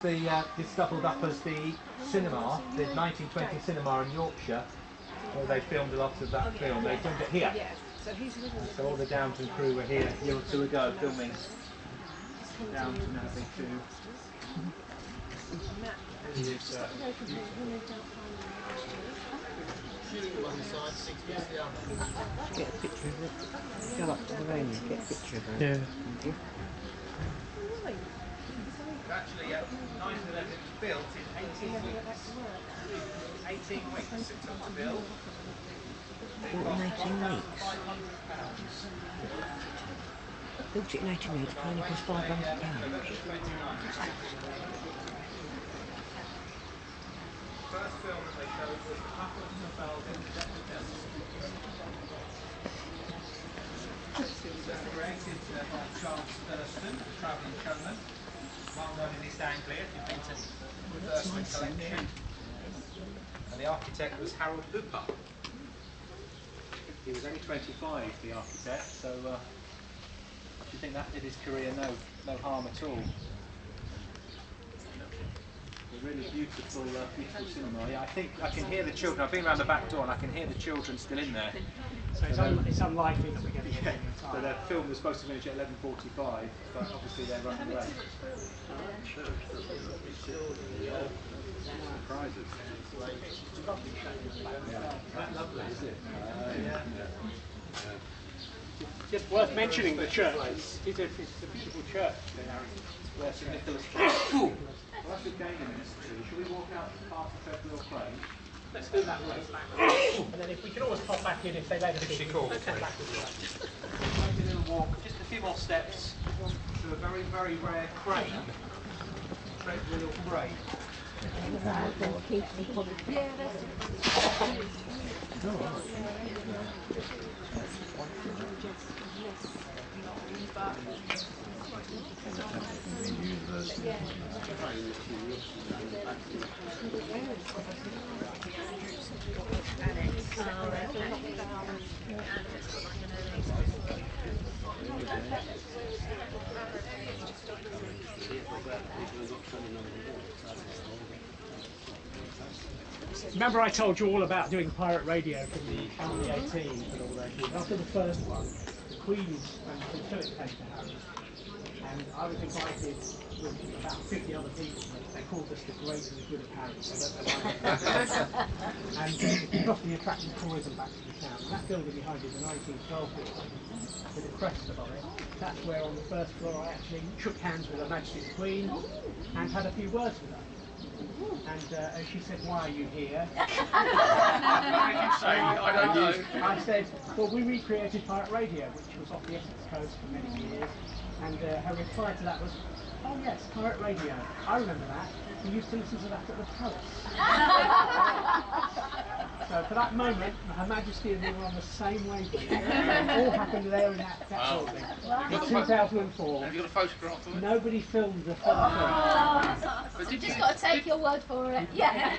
It's doubled up as the cinema, the 1920 cinema in Yorkshire, where they filmed a lot of that film. They filmed it here. So all the Downton crew were here a year or two ago filming Downton Abbey 2. Get a picture of it. Go up to the rain and get a picture of it. Yeah. Thank you. Actually, 9/11 was built in 18 weeks. 18 weeks it took to build. Built in 18 weeks. Built it in 18 weeks, only cost £500. First film that they showed was the Battle of Trafalgar in created by Charles Thurston, a travelling showman, well known in East Anglia, if you've been to the Thurston collection. And the architect was Harold Hooper. He was only 25, the architect, so I should think that did his career no harm at all. A really beautiful, beautiful cinema. Yeah, I think I can hear the children. I've been around the back door and I can hear the children still in there. So it's unlikely that we're going to get any time. So the film was supposed to finish at 11:45, but obviously they're running late. Surprises. Lovely, is it? Just worth mentioning the church. It's a beautiful church. Where St Nicholas Well, that's a gain in this too. Shall we walk out past the Federal Plane? Let's do that way. And then if we can always pop back in if they let us in. Just a little walk, just a few more steps to a very, very rare crane. Tread wheel crane. Remember I told you all about doing pirate radio from the 18 and all those years. After the first one, the Queen and Philip came to Harwich, and I was invited with about 50 other people. They called us the Great and the Good of Harwich. And it roughly attracted tourism back to the town. And that building behind you, the 1912 building, with a crest above it, that's where on the first floor I actually shook hands with Her Majesty the Queen and had a few words with her. And she said, "Why are you here?" What did you say? I don't know. I said, "Well, we recreated pirate radio, which was off the Essex coast for many years." And her reply to that was, "Oh yes, pirate radio. I remember that. We used to listen to that at the palace." So for that moment, Her Majesty and me were on the same wavelength. It all happened there in that building. In 2004. Have you got a photograph of it? Nobody filmed the film. But did Just got to take your word for it. Yeah.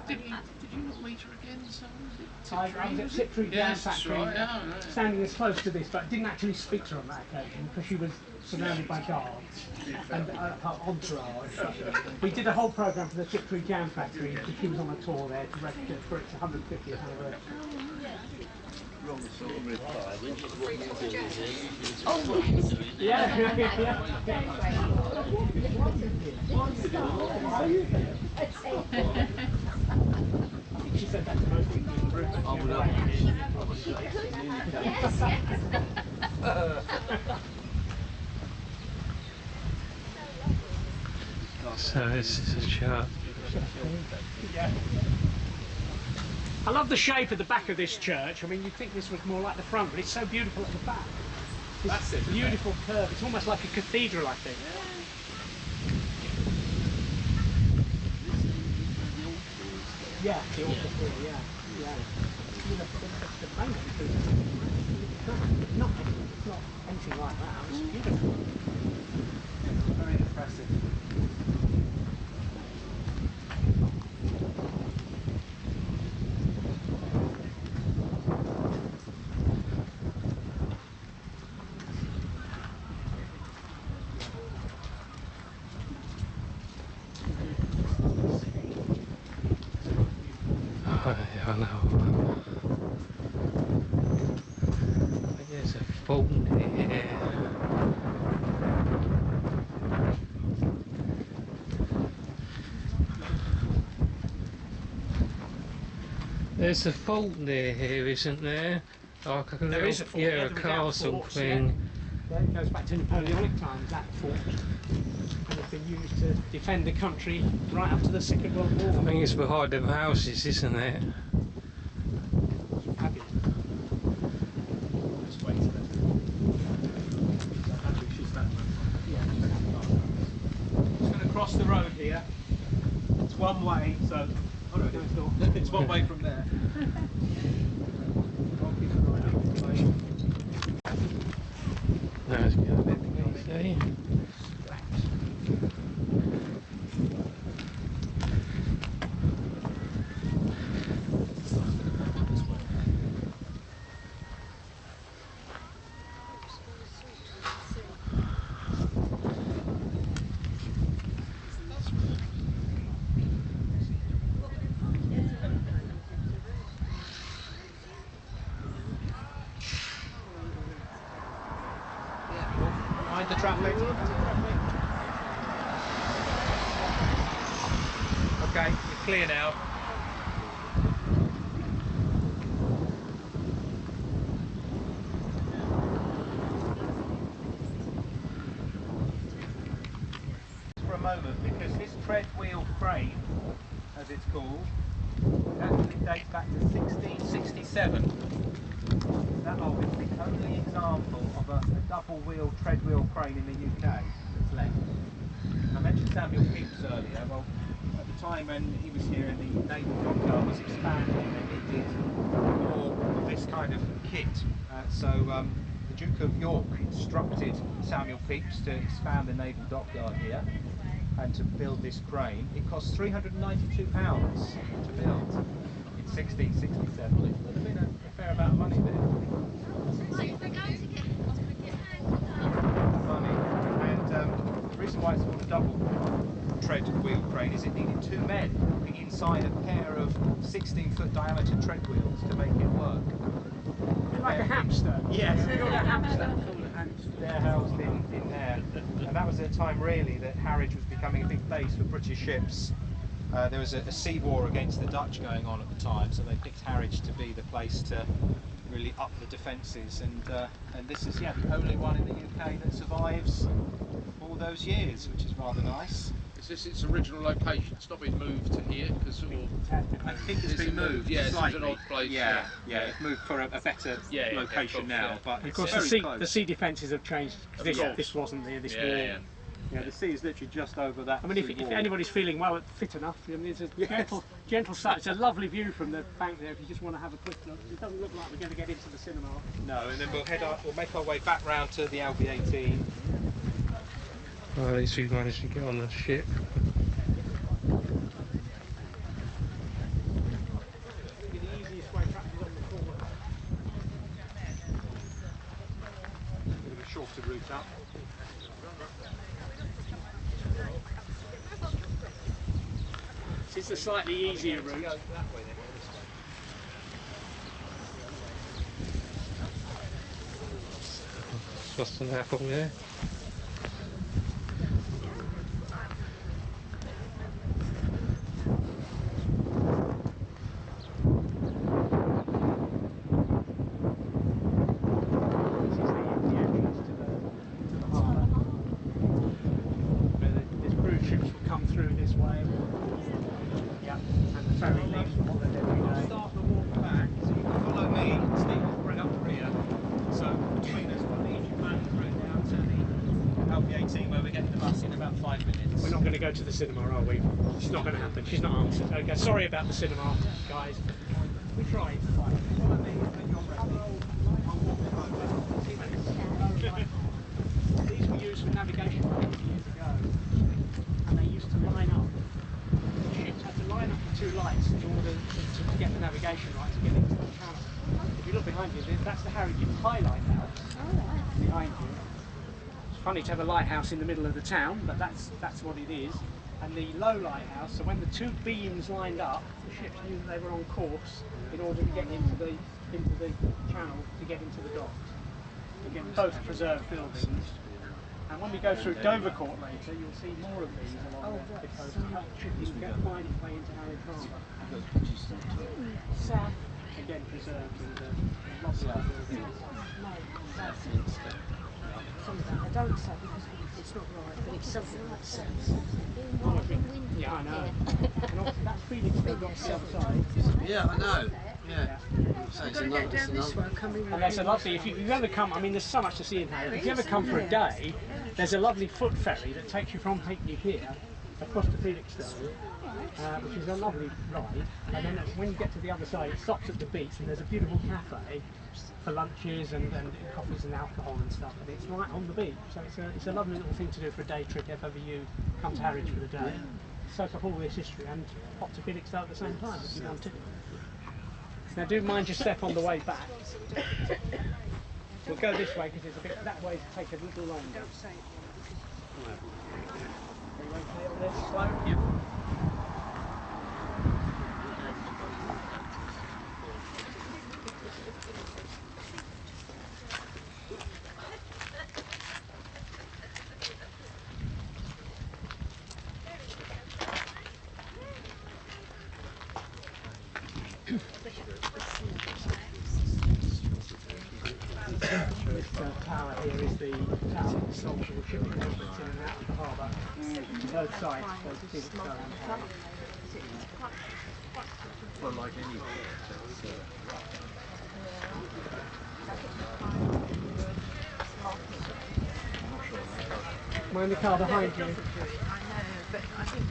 Did you not meet her again? I was at Tiptree Jam Factory, right, standing as close to this, but didn't actually speak to her on that occasion because she was surrounded by guards and her entourage. We did a whole programme for the Tiptree Jam Factory because she was on a tour there to register for its 150th anniversary. Yeah. She said that to most people in the group. So this is a church. Yeah. I love the shape of the back of this church. I mean, you'd think this was more like the front, but it's so beautiful at the back. That's it. Beautiful curve. It's almost like a cathedral, I think. Yeah, the altar school, yeah. You know, the main entrance, it's not anything like that. It's beautiful. Very impressive. I know. There's a fault here. There's a fault near here, isn't there? Like a There is a fort, yeah, yeah, a without castle forts, thing. Yeah, it goes back to Napoleonic times, that fort. And it's been used to defend the country right up to the Second World War. I think it's behind them houses, isn't it? Fabulous. Just wait a minute. Just going to cross the road here. It's one way, so It's one way from there. No, it's going a bit easy. Mind the traffic. Okay, you're clear now. For a moment, because this tread wheel crane, as it's called, actually dates back to 1667. That old is the only example of a double-wheel tread wheel crane in the UK that's left. I mentioned Samuel Pepys earlier. Well, at the time when he was here and the naval dockyard was expanding, they needed more of this kind of kit. So the Duke of York instructed Samuel Pepys to expand the naval dockyard here and to build this crane. It cost £392 to build in 1667. Would have been a fair amount of money there. Money. And the reason why it's called a double tread wheel crane is it needed two men walking inside a pair of 16-foot diameter tread wheels to make it work. like a hamster. Yes. Build a hamster. They're housed in there. And that was at a time really that Harwich was becoming a big base for British ships. There was a sea war against the Dutch going on at the time, so they picked Harwich to be the place to really up the defences. And this is the only one in the UK that survives all those years, which is rather nice. Is this its original location? It's not been moved to here because I think it's been moved. Yeah, it's slightly. an odd place. Yeah, it's moved for a better location now. But Of it's course, very close. the sea defences have changed. This wasn't there. This war. Yeah, the sea is literally just over that. I mean, if anybody's feeling fit enough, I mean, it's a gentle sight. It's a lovely view from the bank there. If you just want to have a quick look, it doesn't look like we're going to get into the cinema. No, and then we'll make our way back round to the LB18. Well, at least we managed to get on the ship. The easiest way back is on the forward. A bit of a shorter route up. This is the slightly easier route. Just an apple there. To the cinema, are we? She's not going to happen. She's not answered. Okay, sorry about the cinema, guys. We tried. These were used for navigation years ago, and they used to line up. Ships had to line up with two lights in order to get the navigation right to get into the channel. If you look behind you, that's the Harwich High Lighthouse behind you. Funny to have a lighthouse in the middle of the town, but that's what it is. and the low lighthouse. So when the two beams lined up, the ships knew that they were on course in order to get into the channel to get into the docks. Again, both preserved buildings. And when we go through Dovercourt later, you'll see more of these along there because you can find its way into Harwich Harbour. Again, preserved and lots of buildings. I don't say because it's not right, but it's something that makes sense. Yeah, I know. And also that's Felix still got the other side. Yeah, I know. Yeah. So it's Got to get down this way, coming And there's a lovely, if you ever come, I mean there's so much to see in Harwich. If you ever come for a day, there's a lovely foot ferry that takes you from Hackney Pier across to Felixstowe, which is a lovely ride. And then when you get to the other side, it stops at the beach and there's a beautiful cafe for lunches and coffees and alcohol and stuff. And it's right on the beach, so it's a lovely little thing to do for a day trip if ever you come to Harwich for the day. Soak up all this history and pop to Felixstowe at the same time if you want to. Now do mind your step on the way back. We'll go this way because it's a bit, that way take a little longer. Don't say it. Slow. Yep. This tower here is the tower that controls the shipping movements in and out of the harbour. Both sides, both Felixstowe and Harwich. Well, like any Mind the car behind you. I know, but I think